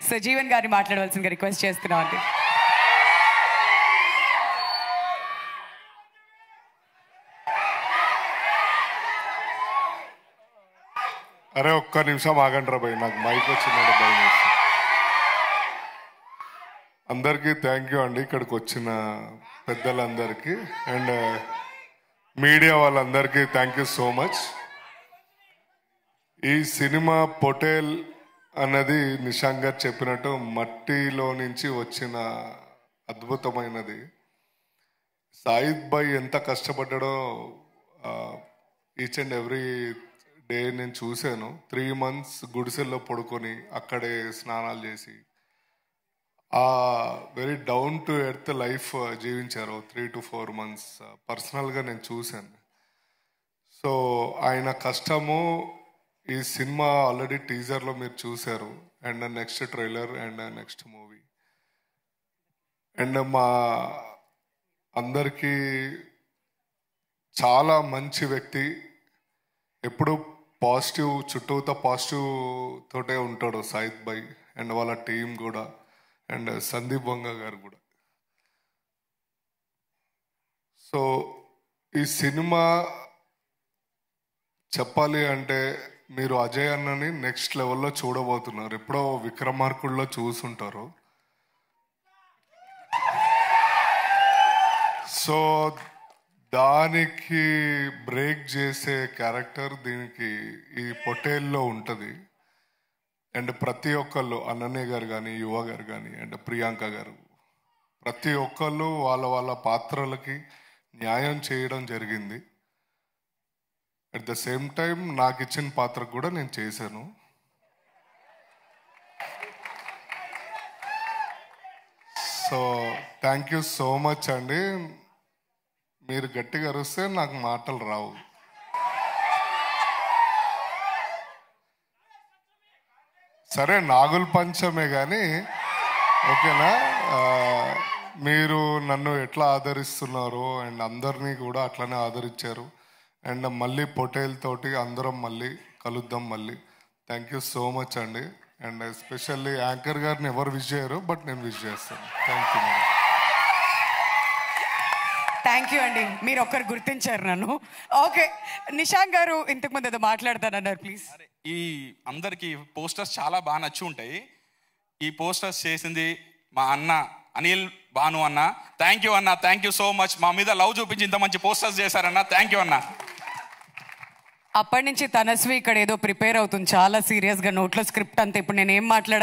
So Jeevan గారిని మాట్లాడవలసిందిగా request చేస్తున్నాం అండి. అరే ఒక్క నిమిషం ఆగండి రా భయ్, నాకు మైక్ వచ్చిందంటే భయం. అందరికీ థ్యాంక్ యూ అండి, ఇక్కడికి వచ్చిన పెద్దలందరికీ అండ్ మీడియా వాళ్ళందరికీ థ్యాంక్ యూ సో మచ్. ఈ సినిమా పొటేల్ అన్నది నిశాంక్ గారు చెప్పినట్టు మట్టిలో నుంచి వచ్చిన అద్భుతమైనది. సాయిద్ భాయ్ ఎంత కష్టపడ్డాడో ఈచ్ అండ్ ఎవ్రీ డే నేను చూశాను. 3 months గుడిసెల్లో పడుకొని అక్కడే స్నానాలు చేసి ఆ very down to earth life జీవించారు 3 to 4 months. పర్సనల్గా నేను చూశాను. సో ఆయన కష్టము ఈ సినిమా ఆల్రెడీ టీజర్లో మీరు చూశారు and next trailer and next movie. And మా అందరికీ చాలా మంచి వ్యక్తి, ఎప్పుడు పాజిటివ్, చుట్టూతో పాజిటివ్ తోటే ఉంటాడు సాయిద్ భాయ్ అండ్ వాళ్ళ టీం కూడా అండ్ సందీప్ వంగ గారు కూడా. సో ఈ సినిమా చెప్పాలి అంటే మీరు అజయ్ అన్నని నెక్స్ట్ లెవెల్లో చూడబోతున్నారు. ఎప్పుడో విక్రమార్కుల్లో చూసుంటారు. సో దానికి బ్రేక్ చేసే క్యారెక్టర్ దీనికి ఈ పొటేల్లో ఉంటుంది. అండ్ ప్రతి ఒక్కళ్ళు అన్నయ్య గారు కానీ, యువ గారు కానీ అండ్ ప్రియాంక గారు ప్రతి ఒక్కళ్ళు వాళ్ళ వాళ్ళ పాత్రలకి న్యాయం చేయడం జరిగింది. అట్ ద సేమ్ టైం నాకు ఇచ్చిన పాత్రకు కూడా నేను చేశాను. So thank you so much అండి. మీరు గట్టిగా అరిస్తే నాకు మాటలు రావు. సరే నాగుల పంచమే కానీ ఓకేనా. మీరు నన్ను ఎట్లా ఆదరిస్తున్నారో అండ్ అందరినీ కూడా అట్లనే ఆదరించారు. అండ్ మళ్ళీ పొటేల్ తోటి అందరం మళ్ళీ కలుద్దాం మళ్ళీ. థ్యాంక్ యూ సో మచ్ అండి. అండ్ ఎస్పెషల్లీ యాంకర్ గారిని ఎవరు విష్ చేయరు, బట్ నేను విష్ చేస్తాను. Thank you madam. Thank you అండి, మీరు ఒక్కరు గుర్తించారు నన్ను. ఓకే, నిశాంక్ గారు ఇంతకుముందు ఏదో మాట్లాడతానన్నారు, ప్లీజ్. ఈ అందరికి పోస్టర్స్ చాలా బాగా నచ్చి ఉంటాయి. ఈ పోస్టర్స్ చేసింది మా అన్న అనిల్ భాను అన్న. థ్యాంక్ యూ అన్న, థ్యాంక్ యూ సో మచ్. మా మీద లవ్ చూపించి ఇంత మంచి పోస్టర్స్ చేశారన్న, థ్యాంక్ యూ అన్న. అప్పటి నుంచి తనస్వి ఇక్కడ ఏదో ప్రిపేర్ అవుతుంది చాలా సీరియస్గా, నోట్లో స్క్రిప్ట్ అంతా. ఇప్పుడు నేను ఏం మాట్లాడాలి